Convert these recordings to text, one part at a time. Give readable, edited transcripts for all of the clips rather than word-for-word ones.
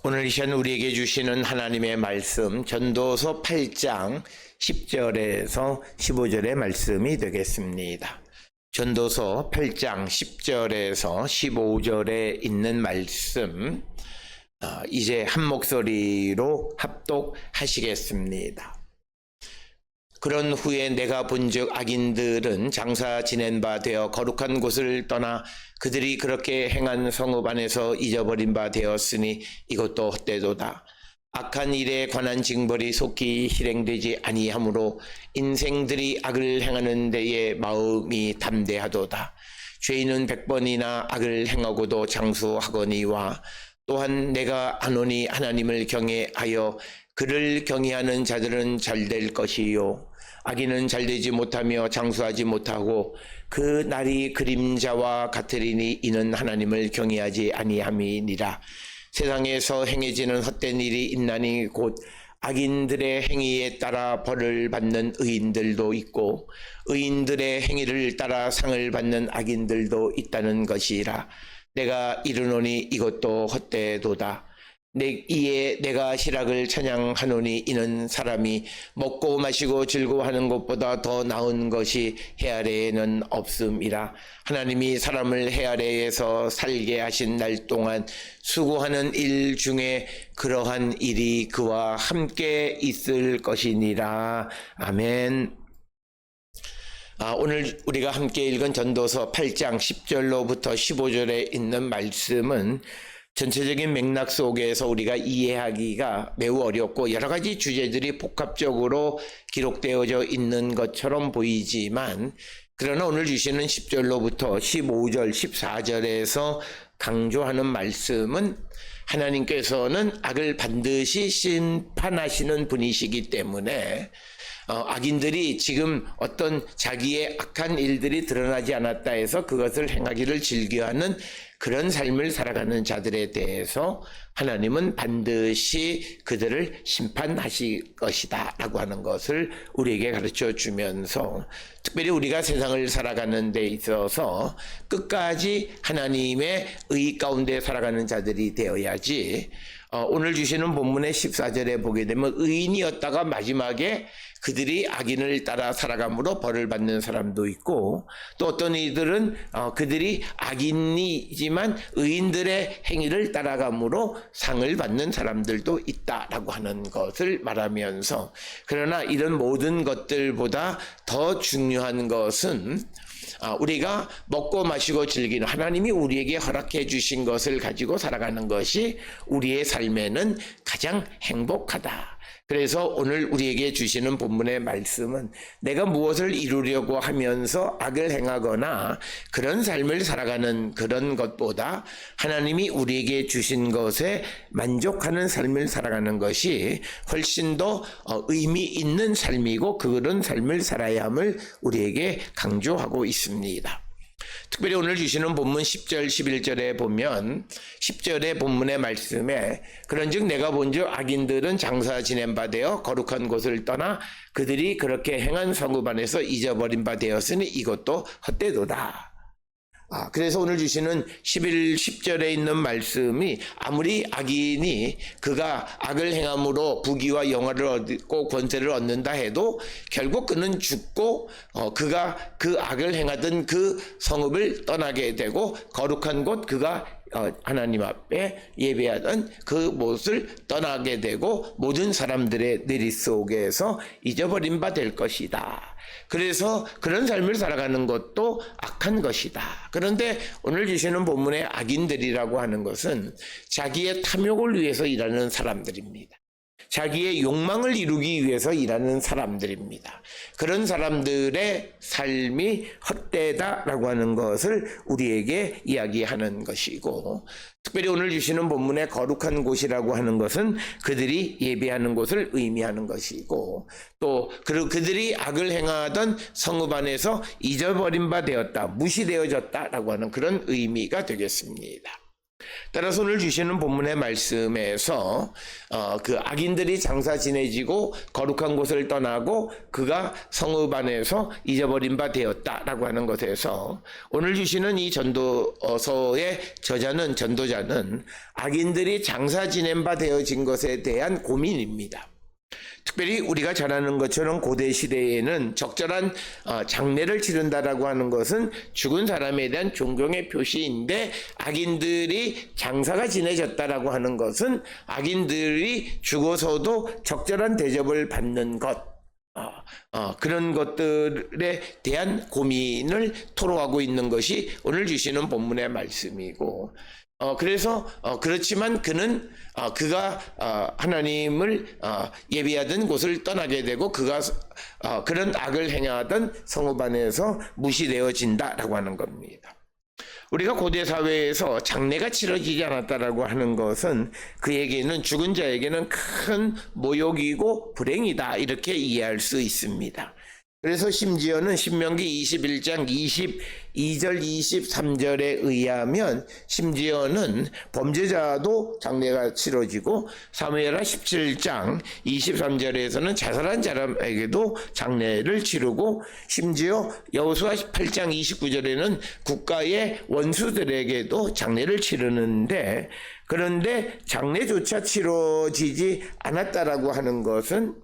오늘 이 시간 우리에게 주시는 하나님의 말씀 전도서 8장 10절에서 15절의 말씀이 되겠습니다. 전도서 8장 10절에서 15절에 있는 말씀 이제 한 목소리로 합독하시겠습니다. 그런 후에 내가 본즉 악인들은 장사 지낸 바 되어 거룩한 곳을 떠나 그들이 그렇게 행한 성읍 안에서 잊어버린 바 되었으니 이것도 헛되도다. 악한 일에 관한 징벌이 속히 실행되지 아니하므로 인생들이 악을 행하는 데에 마음이 담대하도다. 죄인은 100번이나 악을 행하고도 장수하거니와 또한 내가 아노니 하나님을 경외하여 그를 경외하는 자들은 잘될 것이요 악인은 잘되지 못하며 장수하지 못하고 그 날이 그림자와 같으리니 이는 하나님을 경외하지 아니함이니라. 세상에서 행해지는 헛된 일이 있나니 곧 악인들의 행위에 따라 벌을 받는 의인들도 있고 의인들의 행위를 따라 상을 받는 악인들도 있다는 것이라. 내가 이르노니 이것도 헛되도다. 이에 내가 시락을 찬양하노니 이는 사람이 먹고 마시고 즐거워하는 것보다 더 나은 것이 해 아래에는 없음이라. 하나님이 사람을 해 아래에서 살게 하신 날 동안 수고하는 일 중에 그러한 일이 그와 함께 있을 것이니라. 아멘. 오늘 우리가 함께 읽은 전도서 8장 10절로부터 15절에 있는 말씀은 전체적인 맥락 속에서 우리가 이해하기가 매우 어렵고 여러 가지 주제들이 복합적으로 기록되어져 있는 것처럼 보이지만, 그러나 오늘 주시는 10절로부터 15절, 14절에서 강조하는 말씀은 하나님께서는 악을 반드시 심판하시는 분이시기 때문에 악인들이 지금 어떤 자기의 악한 일들이 드러나지 않았다 해서 그것을 행하기를 즐겨하는 그런 삶을 살아가는 자들에 대해서 하나님은 반드시 그들을 심판하실 것이다 라고 하는 것을 우리에게 가르쳐 주면서, 특별히 우리가 세상을 살아가는 데 있어서 끝까지 하나님의 의 가운데 살아가는 자들이 되어야지, 오늘 주시는 본문의 14절에 보게 되면 의인이었다가 마지막에 그들이 악인을 따라 살아감으로 벌을 받는 사람도 있고, 또 어떤 이들은 그들이 악인이지만 의인들의 행위를 따라감으로 상을 받는 사람들도 있다라고 하는 것을 말하면서, 그러나 이런 모든 것들보다 더 중요한 것은 우리가 먹고 마시고 즐기는, 하나님이 우리에게 허락해 주신 것을 가지고 살아가는 것이 우리의 삶에는 가장 행복하다. 그래서 오늘 우리에게 주시는 본문의 말씀은 내가 무엇을 이루려고 하면서 악을 행하거나 그런 삶을 살아가는 그런 것보다 하나님이 우리에게 주신 것에 만족하는 삶을 살아가는 것이 훨씬 더 의미 있는 삶이고 그런 삶을 살아야 함을 우리에게 강조하고 있습니다. 특별히 오늘 주시는 본문 10절 11절에 보면 10절의 본문의 말씀에 그런즉 내가 본즉 악인들은 장사 지낸 바 되어 거룩한 곳을 떠나 그들이 그렇게 행한 성읍 안에서 잊어버린 바 되었으니 이것도 헛되도다. 그래서 오늘 주시는 10절에 있는 말씀이 아무리 악인이 그가 악을 행함으로 부귀와 영화를 얻고 권세를 얻는다 해도 결국 그는 죽고 그가 그 악을 행하던 그 성읍을 떠나게 되고 거룩한 곳 그가 하나님 앞에 예배하던 그곳을 떠나게 되고 모든 사람들의 내리 속에서 잊어버린 바 될 것이다. 그래서 그런 삶을 살아가는 것도 악한 것이다. 그런데 오늘 주시는 본문의 악인들이라고 하는 것은 자기의 탐욕을 위해서 일하는 사람들입니다. 자기의 욕망을 이루기 위해서 일하는 사람들입니다. 그런 사람들의 삶이 헛되다라고 하는 것을 우리에게 이야기하는 것이고, 특별히 오늘 주시는 본문의 거룩한 곳이라고 하는 것은 그들이 예배하는 곳을 의미하는 것이고, 또 그들이 악을 행하던 성읍 안에서 잊어버린 바 되었다, 무시되어졌다라고 하는 그런 의미가 되겠습니다. 따라서 오늘 주시는 본문의 말씀에서 그 악인들이 장사 지내지고 거룩한 곳을 떠나고 그가 성읍 안에서 잊어버린 바 되었다라고 하는 것에서 오늘 주시는 이 전도서의 전도자는 악인들이 장사 지낸 바 되어진 것에 대한 고민입니다. 특별히 우리가 잘 아는 것처럼 고대 시대에는 적절한 장례를 치른다라고 하는 것은 죽은 사람에 대한 존경의 표시인데, 악인들이 장사가 지내졌다라고 하는 것은 악인들이 죽어서도 적절한 대접을 받는 것, 그런 것들에 대한 고민을 토로하고 있는 것이 오늘 주시는 본문의 말씀이고, 그래서 그렇지만 그가 하나님을 예비하던 곳을 떠나게 되고 그가 그런 악을 행하던 성읍 안에서 무시되어진다라고 하는 겁니다. 우리가 고대 사회에서 장례가 치러지지 않았다라고 하는 것은 그에게는, 죽은 자에게는 큰 모욕이고 불행이다, 이렇게 이해할 수 있습니다. 그래서 심지어는 신명기 21장 22절 23절에 의하면 심지어는 범죄자도 장례가 치러지고, 사무엘하 17장 23절에서는 자살한 사람에게도 장례를 치르고, 심지어 여호수아 8장 29절에는 국가의 원수들에게도 장례를 치르는데, 그런데 장례조차 치러지지 않았다라고 하는 것은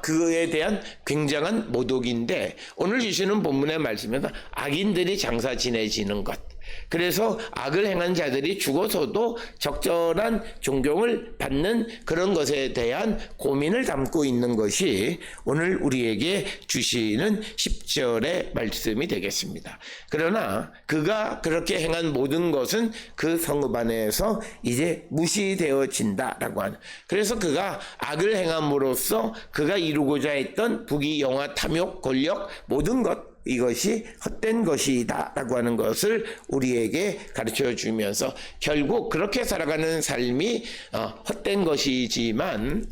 그에 대한 굉장한 모독인데, 오늘 주시는 본문의 말씀에서 악인들이 장사 지내지는 것, 그래서 악을 행한 자들이 죽어서도 적절한 존경을 받는 그런 것에 대한 고민을 담고 있는 것이 오늘 우리에게 주시는 10절의 말씀이 되겠습니다. 그러나 그가 그렇게 행한 모든 것은 그 성읍 안에서 이제 무시되어진다라고 하는, 그래서 그가 악을 행함으로써 그가 이루고자 했던 부귀, 영화, 탐욕, 권력, 모든 것, 이것이 헛된 것이다 라고 하는 것을 우리에게 가르쳐 주면서, 결국 그렇게 살아가는 삶이 헛된 것이지만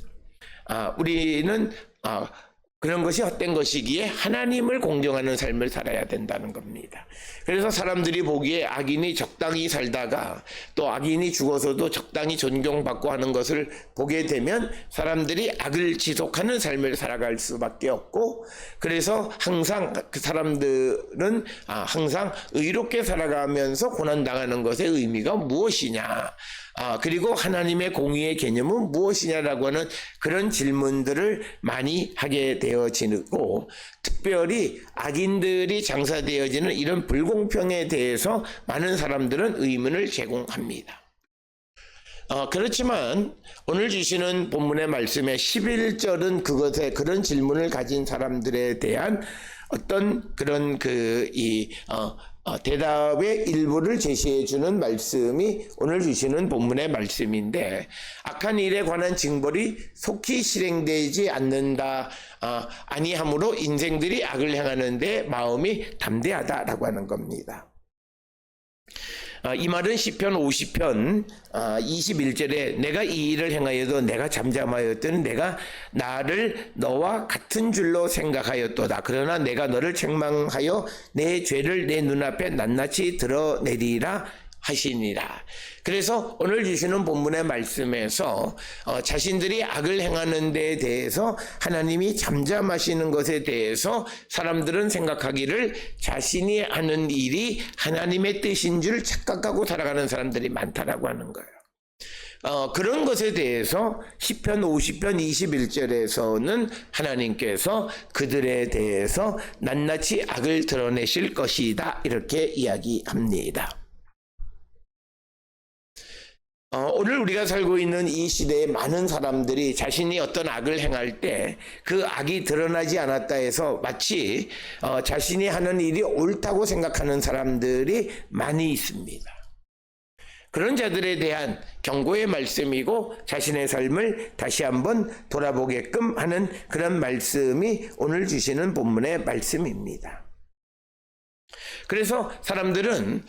우리는 그런 것이 헛된 것이기에 하나님을 공경하는 삶을 살아야 된다는 겁니다. 그래서 사람들이 보기에 악인이 적당히 살다가 또 악인이 죽어서도 적당히 존경받고 하는 것을 보게 되면 사람들이 악을 지속하는 삶을 살아갈 수밖에 없고, 그래서 항상 그 사람들은 항상 의롭게 살아가면서 고난당하는 것의 의미가 무엇이냐, 그리고 하나님의 공의의 개념은 무엇이냐라고 하는 그런 질문들을 많이 하게 되어지고, 특별히 악인들이 장사되어지는 이런 불공평에 대해서 많은 사람들은 의문을 제공합니다. 그렇지만 오늘 주시는 본문의 말씀의 11절은 그런 질문을 가진 사람들에 대한 어떤 그런 대답의 일부를 제시해 주는 말씀이 오늘 주시는 본문의 말씀인데, 악한 일에 관한 징벌이 속히 실행되지 않는다 아니하므로 인생들이 악을 행하는데 마음이 담대하다라고 하는 겁니다. 이 말은 시편 50편 21절에 내가 이 일을 행하여도 내가 잠잠하였더니 내가 나를 너와 같은 줄로 생각하였도다. 그러나 내가 너를 책망하여 내 죄를 내 눈앞에 낱낱이 드러내리라 하시니라. 그래서 오늘 주시는 본문의 말씀에서 자신들이 악을 행하는 데에 대해서 하나님이 잠잠하시는 것에 대해서 사람들은 생각하기를 자신이 하는 일이 하나님의 뜻인 줄 착각하고 살아가는 사람들이 많다라고 하는 거예요. 그런 것에 대해서 시편 50편 21절에서는 하나님께서 그들에 대해서 낱낱이 악을 드러내실 것이다, 이렇게 이야기합니다. 오늘 우리가 살고 있는 이 시대에 많은 사람들이 자신이 어떤 악을 행할 때 그 악이 드러나지 않았다 해서 마치 자신이 하는 일이 옳다고 생각하는 사람들이 많이 있습니다. 그런 자들에 대한 경고의 말씀이고, 자신의 삶을 다시 한번 돌아보게끔 하는 그런 말씀이 오늘 주시는 본문의 말씀입니다. 그래서 사람들은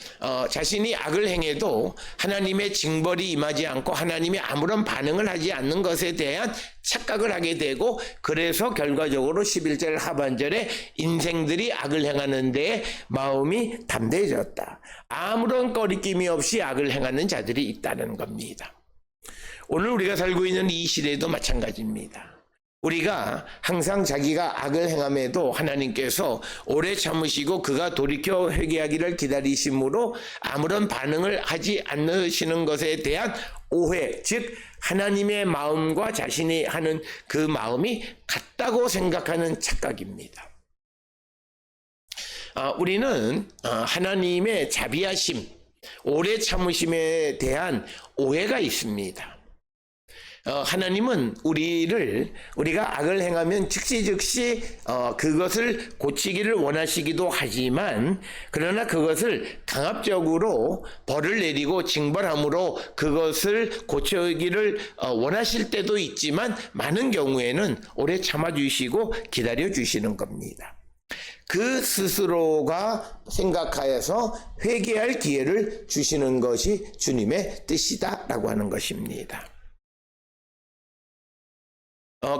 자신이 악을 행해도 하나님의 징벌이 임하지 않고 하나님이 아무런 반응을 하지 않는 것에 대한 착각을 하게 되고, 그래서 결과적으로 11절 하반절에 인생들이 악을 행하는 데에 마음이 담대해졌다. 아무런 거리낌이 없이 악을 행하는 자들이 있다는 겁니다. 오늘 우리가 살고 있는 이 시대도 마찬가지입니다. 우리가 항상 자기가 악을 행함에도 하나님께서 오래 참으시고 그가 돌이켜 회개하기를 기다리심으로 아무런 반응을 하지 않으시는 것에 대한 오해, 즉 하나님의 마음과 자신이 하는 그 마음이 같다고 생각하는 착각입니다. 우리는 하나님의 자비하심, 오래 참으심에 대한 오해가 있습니다. 하나님은 우리가 악을 행하면 즉시 그것을 고치기를 원하시기도 하지만, 그러나 그것을 강압적으로 벌을 내리고 징벌함으로 그것을 고치기를 원하실 때도 있지만, 많은 경우에는 오래 참아주시고 기다려주시는 겁니다. 그 스스로가 생각하여서 회개할 기회를 주시는 것이 주님의 뜻이다라고 하는 것입니다.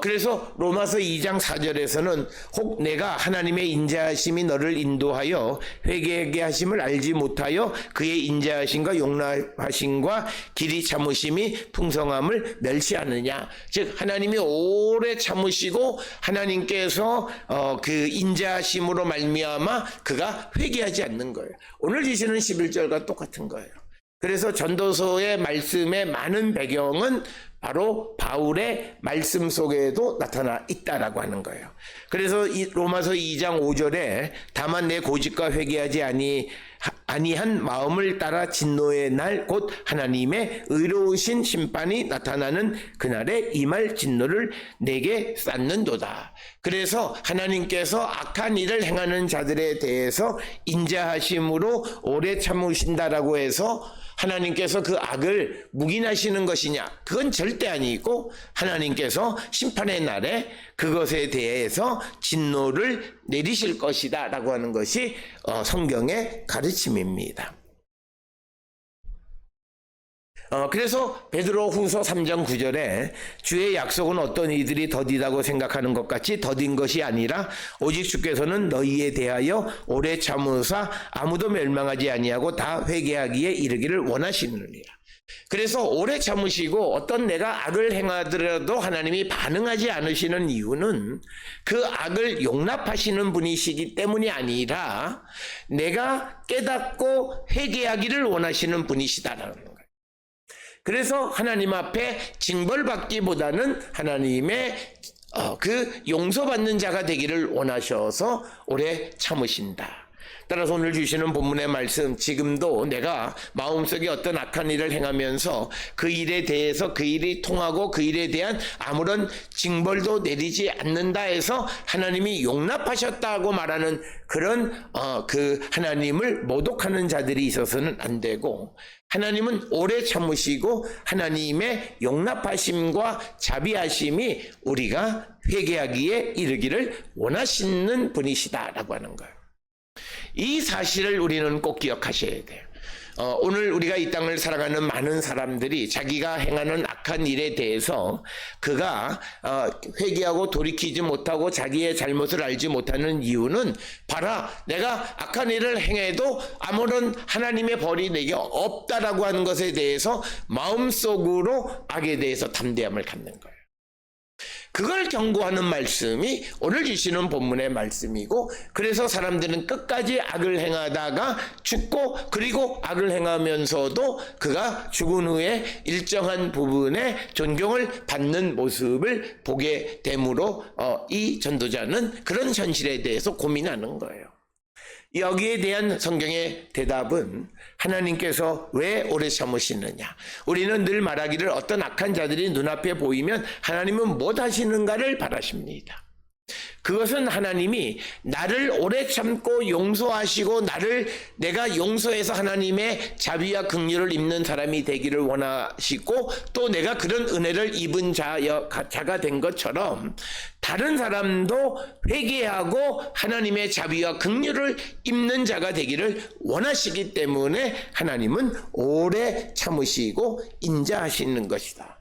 그래서 로마서 2장 4절에서는 혹 내가 하나님의 인자하심이 너를 인도하여 회개하게 하심을 알지 못하여 그의 인자하심과 용납하심과 길이 참으심이 풍성함을 멸시하느냐. 즉 하나님이 오래 참으시고 하나님께서 그 인자하심으로 말미암아 그가 회개하지 않는 거예요. 오늘 주시는 11절과 똑같은 거예요. 그래서 전도서의 말씀의 많은 배경은 바로 바울의 말씀 속에도 나타나 있다라고 하는 거예요. 그래서 이 로마서 2장 5절에 다만 내 고집과 회개하지 아니한 마음을 따라 진노의 날 곧 하나님의 의로우신 심판이 나타나는 그날에 임할 진노를 내게 쌓는도다. 그래서 하나님께서 악한 일을 행하는 자들에 대해서 인자하심으로 오래 참으신다라고 해서 하나님께서 그 악을 묵인하시는 것이냐? 그건 절대 아니고 하나님께서 심판의 날에 그것에 대해서 진노를 내리실 것이다 라고 하는 것이 성경의 가르침입니다. 그래서 베드로후서 3장 9절에 주의 약속은 어떤 이들이 더디다고 생각하는 것 같이 더딘 것이 아니라 오직 주께서는 너희에 대하여 오래 참으사 아무도 멸망하지 아니하고 다 회개하기에 이르기를 원하시느니라. 그래서 오래 참으시고 어떤 내가 악을 행하더라도 하나님이 반응하지 않으시는 이유는 그 악을 용납하시는 분이시기 때문이 아니라 내가 깨닫고 회개하기를 원하시는 분이시다라는 거예요. 그래서 하나님 앞에 징벌받기보다는 하나님의 그 용서받는 자가 되기를 원하셔서 오래 참으신다. 따라서 오늘 주시는 본문의 말씀, 지금도 내가 마음속에 어떤 악한 일을 행하면서 그 일에 대해서 그 일이 통하고 그 일에 대한 아무런 징벌도 내리지 않는다 해서 하나님이 용납하셨다고 말하는 그런 그 하나님을 모독하는 자들이 있어서는 안 되고, 하나님은 오래 참으시고 하나님의 용납하심과 자비하심이 우리가 회개하기에 이르기를 원하시는 분이시다라고 하는 거예요. 이 사실을 우리는 꼭 기억하셔야 돼요. 오늘 우리가 이 땅을 살아가는 많은 사람들이 자기가 행하는 악한 일에 대해서 그가 회개하고 돌이키지 못하고 자기의 잘못을 알지 못하는 이유는 봐라, 내가 악한 일을 행해도 아무런 하나님의 벌이 내게 없다라고 하는 것에 대해서 마음속으로 악에 대해서 담대함을 갖는 거예요. 그걸 경고하는 말씀이 오늘 주시는 본문의 말씀이고, 그래서 사람들은 끝까지 악을 행하다가 죽고, 그리고 악을 행하면서도 그가 죽은 후에 일정한 부분에 존경을 받는 모습을 보게 되므로 이 전도자는 그런 현실에 대해서 고민하는 거예요. 여기에 대한 성경의 대답은 하나님께서 왜 오래 참으시느냐. 우리는 늘 말하기를 어떤 악한 자들이 눈앞에 보이면 하나님은 못 하시는가를 바라십니다. 그것은 하나님이 나를 오래 참고 용서하시고 내가 용서해서 하나님의 자비와 긍휼을 입는 사람이 되기를 원하시고 또 내가 그런 은혜를 입은 자가 된 것처럼 다른 사람도 회개하고 하나님의 자비와 긍휼을 입는 자가 되기를 원하시기 때문에 하나님은 오래 참으시고 인자하시는 것이다.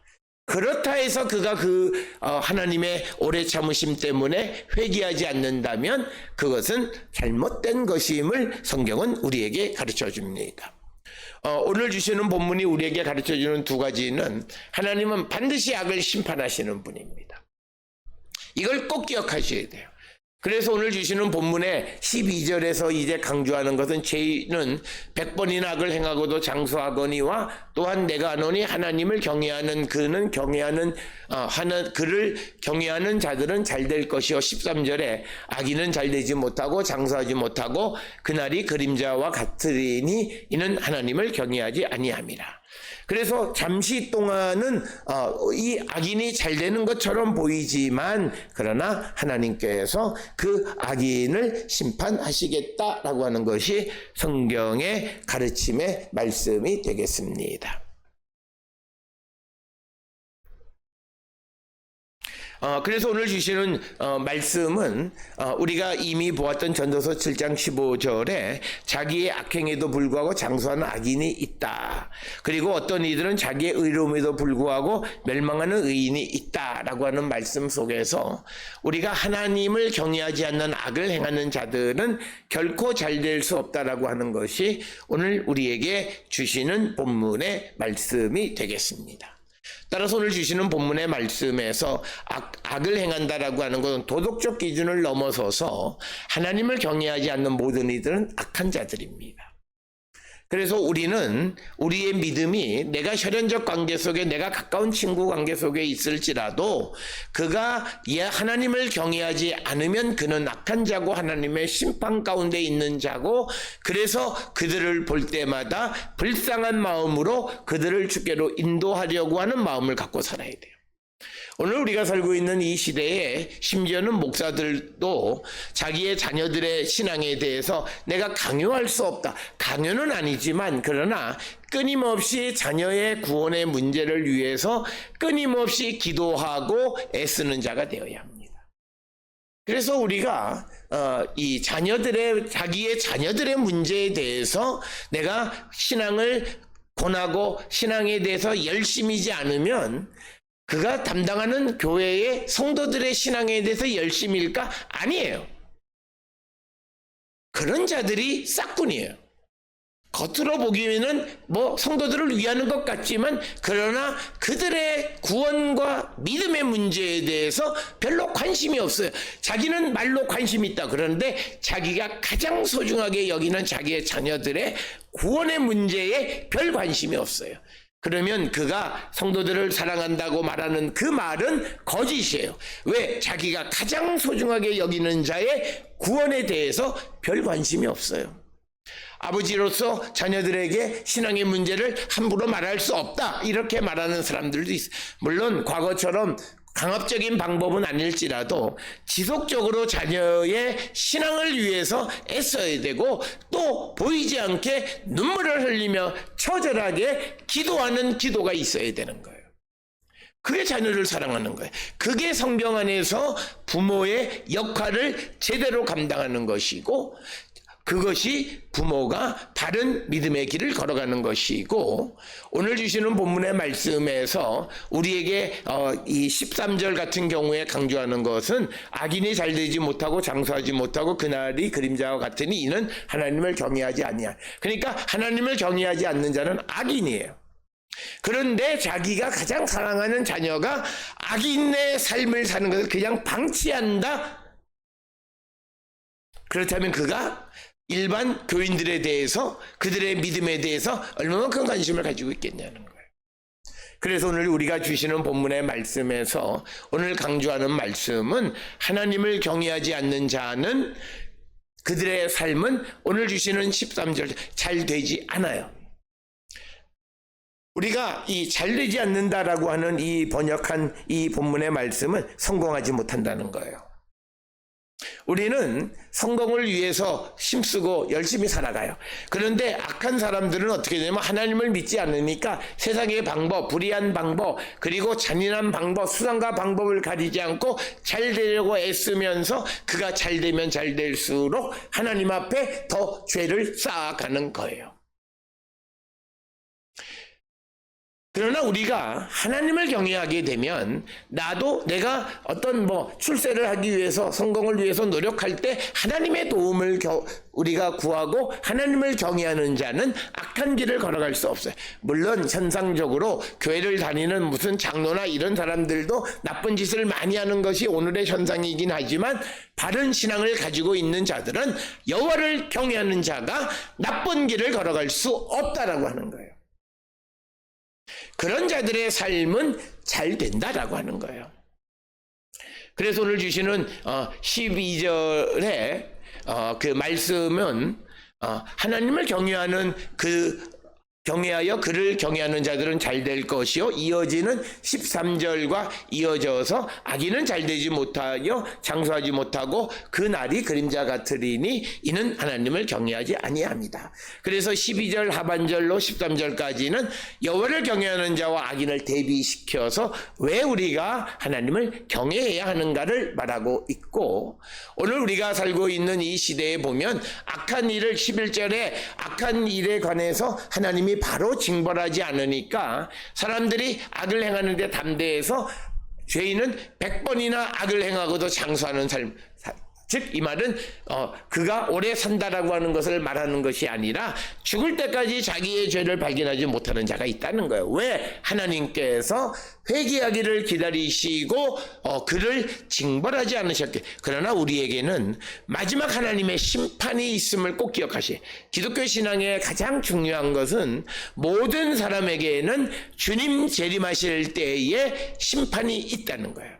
그렇다 해서 그가 하나님의 오래 참으심 때문에 회개하지 않는다면 그것은 잘못된 것임을 성경은 우리에게 가르쳐 줍니다. 오늘 주시는 본문이 우리에게 가르쳐 주는 두 가지는 하나님은 반드시 악을 심판하시는 분입니다. 이걸 꼭 기억하셔야 돼요. 그래서 오늘 주시는 본문의 12절에서 이제 강조하는 것은 죄인은 100번이나 악을 행하고도 장수하거니와 또한 내가 아노니 하나님을 경외하는 그를 경외하는 자들은 잘 될 것이요. 13절에 악인은 잘 되지 못하고 장수하지 못하고 그날이 그림자와 같으리니 이는 하나님을 경외하지 아니함이라. 그래서 잠시 동안은 이 악인이 잘 되는 것처럼 보이지만 그러나 하나님께서 그 악인을 심판하시겠다라고 하는 것이 성경의 가르침의 말씀이 되겠습니다. 그래서 오늘 주시는 말씀은 우리가 이미 보았던 전도서 7장 15절에 자기의 악행에도 불구하고 장수하는 악인이 있다. 그리고 어떤 이들은 자기의 의로움에도 불구하고 멸망하는 의인이 있다라고 하는 말씀 속에서 우리가 하나님을 경외하지 않는 악을 행하는 자들은 결코 잘 될 수 없다라고 하는 것이 오늘 우리에게 주시는 본문의 말씀이 되겠습니다. 따라서 오늘 주시는 본문의 말씀에서 악을 행한다라고 하는 것은 도덕적 기준을 넘어서서 하나님을 경외하지 않는 모든 이들은 악한 자들입니다. 그래서 우리는 우리의 믿음이 내가 혈연적 관계 속에 내가 가까운 친구 관계 속에 있을지라도 그가 하나님을 경외하지 않으면 그는 악한 자고 하나님의 심판 가운데 있는 자고 그래서 그들을 볼 때마다 불쌍한 마음으로 그들을 주께로 인도하려고 하는 마음을 갖고 살아야 돼요. 오늘 우리가 살고 있는 이 시대에 심지어는 목사들도 자기의 자녀들의 신앙에 대해서 내가 강요할 수 없다. 강요는 아니지만 그러나 끊임없이 자녀의 구원의 문제를 위해서 끊임없이 기도하고 애쓰는 자가 되어야 합니다. 그래서 우리가 자기의 자녀들의 문제에 대해서 내가 신앙을 권하고 신앙에 대해서 열심이지 않으면 그가 담당하는 교회의 성도들의 신앙에 대해서 열심일까? 아니에요. 그런 자들이 싹군이에요. 겉으로 보기에는 성도들을 위하는 것 같지만 그러나 그들의 구원과 믿음의 문제에 대해서 별로 관심이 없어요. 자기는 말로 관심이 있다 그러는데 자기가 가장 소중하게 여기는 자기의 자녀들의 구원의 문제에 별 관심이 없어요. 그러면 그가 성도들을 사랑한다고 말하는 그 말은 거짓이에요. 왜? 자기가 가장 소중하게 여기는 자의 구원에 대해서 별 관심이 없어요. 아버지로서 자녀들에게 신앙의 문제를 함부로 말할 수 없다 이렇게 말하는 사람들도 있어요. 물론 과거처럼 강압적인 방법은 아닐지라도 지속적으로 자녀의 신앙을 위해서 애써야 되고 또 보이지 않게 눈물을 흘리며 처절하게 기도하는 기도가 있어야 되는 거예요. 그게 자녀를 사랑하는 거예요. 그게 성경 안에서 부모의 역할을 제대로 감당하는 것이고 그것이 부모가 바른 믿음의 길을 걸어가는 것이고 오늘 주시는 본문의 말씀에서 우리에게 이 13절 같은 경우에 강조하는 것은 악인이 잘 되지 못하고 장수하지 못하고 그날이 그림자와 같으니 이는 하나님을 경외하지 아니하. 그러니까 하나님을 경외하지 않는 자는 악인이에요. 그런데 자기가 가장 사랑하는 자녀가 악인의 삶을 사는 것을 그냥 방치한다? 그렇다면 그가 일반 교인들에 대해서 그들의 믿음에 대해서 얼마만큼 관심을 가지고 있겠냐는 거예요. 그래서 오늘 우리가 주시는 본문의 말씀에서 오늘 강조하는 말씀은 하나님을 경외하지 않는 자는 그들의 삶은 오늘 주시는 13절 잘 되지 않아요. 우리가 이 잘 되지 않는다라고 하는 이 번역한 이 본문의 말씀은 성공하지 못한다는 거예요. 우리는 성공을 위해서 힘쓰고 열심히 살아가요. 그런데 악한 사람들은 어떻게 되냐면 하나님을 믿지 않으니까 세상의 방법, 불의한 방법, 그리고 잔인한 방법, 수단과 방법을 가리지 않고 잘 되려고 애쓰면서 그가 잘 되면 잘 될수록 하나님 앞에 더 죄를 쌓아가는 거예요. 그러나 우리가 하나님을 경외하게 되면 나도 내가 어떤 출세를 하기 위해서 성공을 위해서 노력할 때 하나님의 도움을 우리가 구하고 하나님을 경외하는 자는 악한 길을 걸어갈 수 없어요. 물론 현상적으로 교회를 다니는 무슨 장로나 이런 사람들도 나쁜 짓을 많이 하는 것이 오늘의 현상이긴 하지만 바른 신앙을 가지고 있는 자들은 여호와를 경외하는 자가 나쁜 길을 걸어갈 수 없다라고 하는 거예요. 그런 자들의 삶은 잘 된다라고 하는 거예요. 그래서 오늘 주시는 12절에 그 말씀은 하나님을 경외하여 그를 경외하는 자들은 잘 될 것이요. 이어지는 13절과 이어져서 악인은 잘 되지 못하여 장수하지 못하고 그 날이 그림자 같으리니 이는 하나님을 경외하지 아니합니다. 그래서 12절 하반절로 13절까지는 여호와를 경외하는 자와 악인을 대비시켜서 왜 우리가 하나님을 경외해야 하는가를 말하고 있고, 오늘 우리가 살고 있는 이 시대에 보면 악한 일을 11절에 악한 일에 관해서 하나님이 바로 징벌하지 않으니까 사람들이 악을 행하는데 담대해서 죄인은 100번이나 악을 행하고도 장수하는 삶, 즉 이 말은 그가 오래 산다라고 하는 것을 말하는 것이 아니라 죽을 때까지 자기의 죄를 발견하지 못하는 자가 있다는 거예요. 왜? 하나님께서 회개하기를 기다리시고 그를 징벌하지 않으셨기에. 그러나 우리에게는 마지막 하나님의 심판이 있음을 꼭 기억하시. 기독교 신앙의 가장 중요한 것은 모든 사람에게는 주님 재림하실 때에 심판이 있다는 거예요.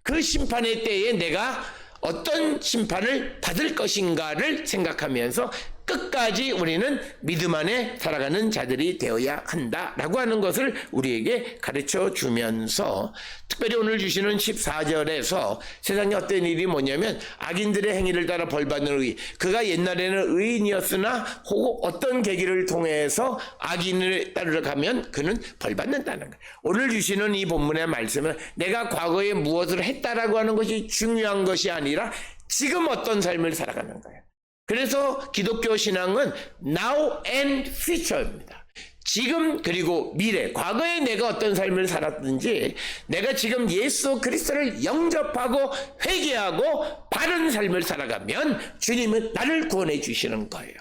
그 심판의 때에 내가 어떤 심판을 받을 것인가를 생각하면서 끝까지 우리는 믿음 안에 살아가는 자들이 되어야 한다라고 하는 것을 우리에게 가르쳐 주면서, 특별히 오늘 주시는 14절에서 세상에 어떤 일이 뭐냐면 악인들의 행위를 따라 벌받는 의, 그가 옛날에는 의인이었으나 혹 어떤 계기를 통해서 악인을 따르가면 그는 벌받는다는 거예요. 오늘 주시는 이 본문의 말씀은 내가 과거에 무엇을 했다라고 하는 것이 중요한 것이 아니라 지금 어떤 삶을 살아가는 거예요. 그래서 기독교 신앙은 now and future입니다. 지금 그리고 미래, 과거에 내가 어떤 삶을 살았든지 내가 지금 예수 그리스도를 영접하고 회개하고 바른 삶을 살아가면 주님은 나를 구원해 주시는 거예요.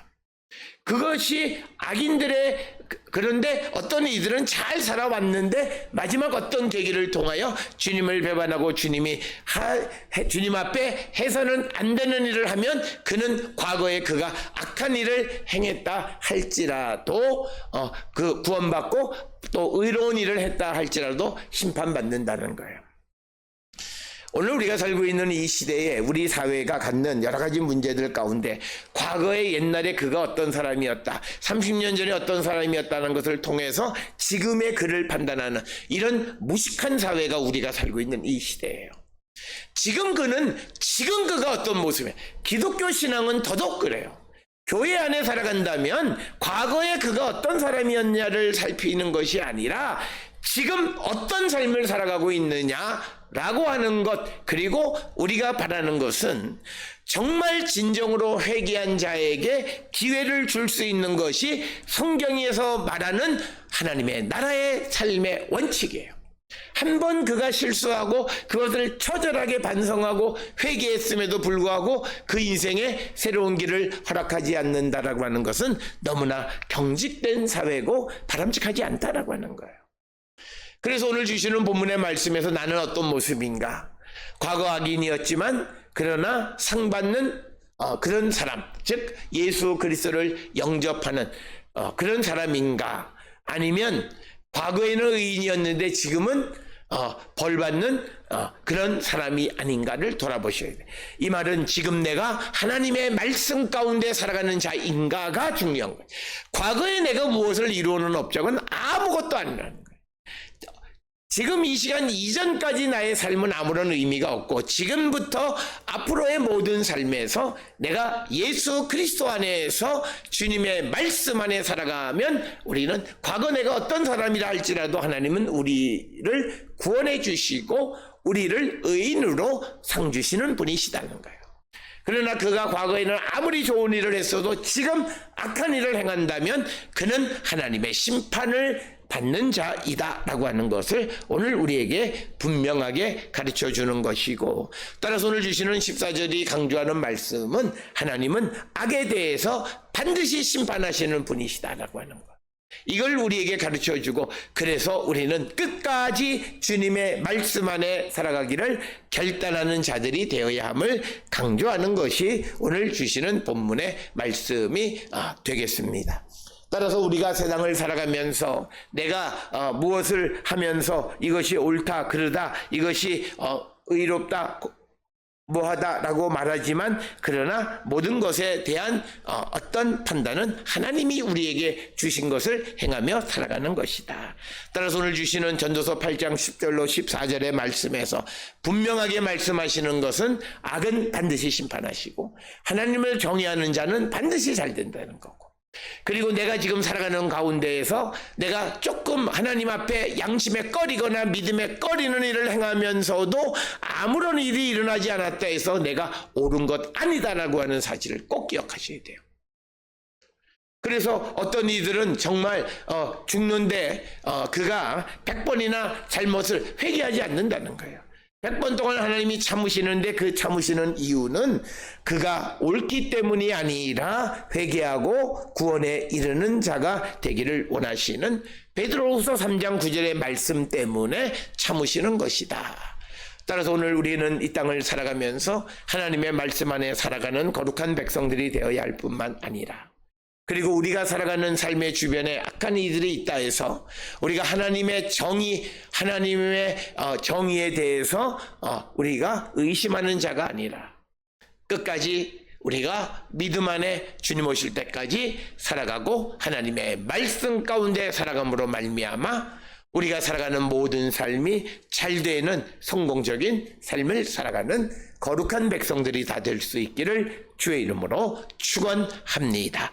그것이 악인들의, 그런데 어떤 이들은 잘 살아왔는데 마지막 어떤 계기를 통하여 주님을 배반하고 주님 앞에 해서는 안 되는 일을 하면 그는 과거에 그가 악한 일을 행했다 할지라도 그 구원받고 또 의로운 일을 했다 할지라도 심판받는다는 거예요. 오늘 우리가 살고 있는 이 시대에 우리 사회가 갖는 여러 가지 문제들 가운데 과거에 옛날에 그가 어떤 사람이었다, 30년 전에 어떤 사람이었다는 것을 통해서 지금의 그를 판단하는 이런 무식한 사회가 우리가 살고 있는 이 시대예요. 지금 그가 어떤 모습이에요. 기독교 신앙은 더더욱 그래요. 교회 안에 살아간다면 과거에 그가 어떤 사람이었냐를 살피는 것이 아니라 지금 어떤 삶을 살아가고 있느냐라고 하는 것, 그리고 우리가 바라는 것은 정말 진정으로 회개한 자에게 기회를 줄 수 있는 것이 성경에서 말하는 하나님의 나라의 삶의 원칙이에요. 한번 그가 실수하고 그것을 처절하게 반성하고 회개했음에도 불구하고 그 인생에 새로운 길을 허락하지 않는다라고 하는 것은 너무나 경직된 사회고 바람직하지 않다라고 하는 거예요. 그래서 오늘 주시는 본문의 말씀에서 나는 어떤 모습인가? 과거 악인이었지만 그러나 상받는 그런 사람, 즉 예수 그리스도를 영접하는 그런 사람인가? 아니면 과거에는 의인이었는데 지금은 벌받는 그런 사람이 아닌가를 돌아보셔야 돼요. 이 말은 지금 내가 하나님의 말씀 가운데 살아가는 자인가가 중요한 거예요. 과거에 내가 무엇을 이루어놓은 업적은 아무것도 아니라는 거예요. 지금 이 시간 이전까지 나의 삶은 아무런 의미가 없고 지금부터 앞으로의 모든 삶에서 내가 예수 그리스도 안에서 주님의 말씀 안에 살아가면 우리는 과거 내가 어떤 사람이라 할지라도 하나님은 우리를 구원해 주시고 우리를 의인으로 상 주시는 분이시다는 거예요. 그러나 그가 과거에는 아무리 좋은 일을 했어도 지금 악한 일을 행한다면 그는 하나님의 심판을 받는 자이다 라고 하는 것을 오늘 우리에게 분명하게 가르쳐 주는 것이고, 따라서 오늘 주시는 14절이 강조하는 말씀은 하나님은 악에 대해서 반드시 심판하시는 분이시다 라고 하는 것, 이걸 우리에게 가르쳐 주고, 그래서 우리는 끝까지 주님의 말씀 안에 살아가기를 결단하는 자들이 되어야 함을 강조하는 것이 오늘 주시는 본문의 말씀이 되겠습니다. 따라서 우리가 세상을 살아가면서 내가 무엇을 하면서 이것이 옳다 그르다 이것이 의롭다 뭐하다라고 말하지만, 그러나 모든 것에 대한 어떤 판단은 하나님이 우리에게 주신 것을 행하며 살아가는 것이다. 따라서 오늘 주시는 전도서 8장 10절로 14절의 말씀에서 분명하게 말씀하시는 것은 악은 반드시 심판하시고 하나님을 정의하는 자는 반드시 잘 된다는 거고, 그리고 내가 지금 살아가는 가운데에서 내가 조금 하나님 앞에 양심에 꺼리거나 믿음에 꺼리는 일을 행하면서도 아무런 일이 일어나지 않았다 해서 내가 옳은 것 아니다라고 하는 사실을 꼭 기억하셔야 돼요. 그래서 어떤 이들은 정말 죽는데 그가 100번이나 잘못을 회개하지 않는다는 거예요. 100번 동안 하나님이 참으시는데 그 참으시는 이유는 그가 옳기 때문이 아니라 회개하고 구원에 이르는 자가 되기를 원하시는 베드로후서 3장 9절의 말씀 때문에 참으시는 것이다. 따라서 오늘 우리는 이 땅을 살아가면서 하나님의 말씀 안에 살아가는 거룩한 백성들이 되어야 할 뿐만 아니라, 그리고 우리가 살아가는 삶의 주변에 악한 이들이 있다 해서 우리가 하나님의 정의에 대해서 우리가 의심하는 자가 아니라 끝까지 우리가 믿음 안에 주님 오실 때까지 살아가고 하나님의 말씀 가운데 살아감으로 말미암아 우리가 살아가는 모든 삶이 잘 되는 성공적인 삶을 살아가는 거룩한 백성들이 다 될 수 있기를 주의 이름으로 축원합니다.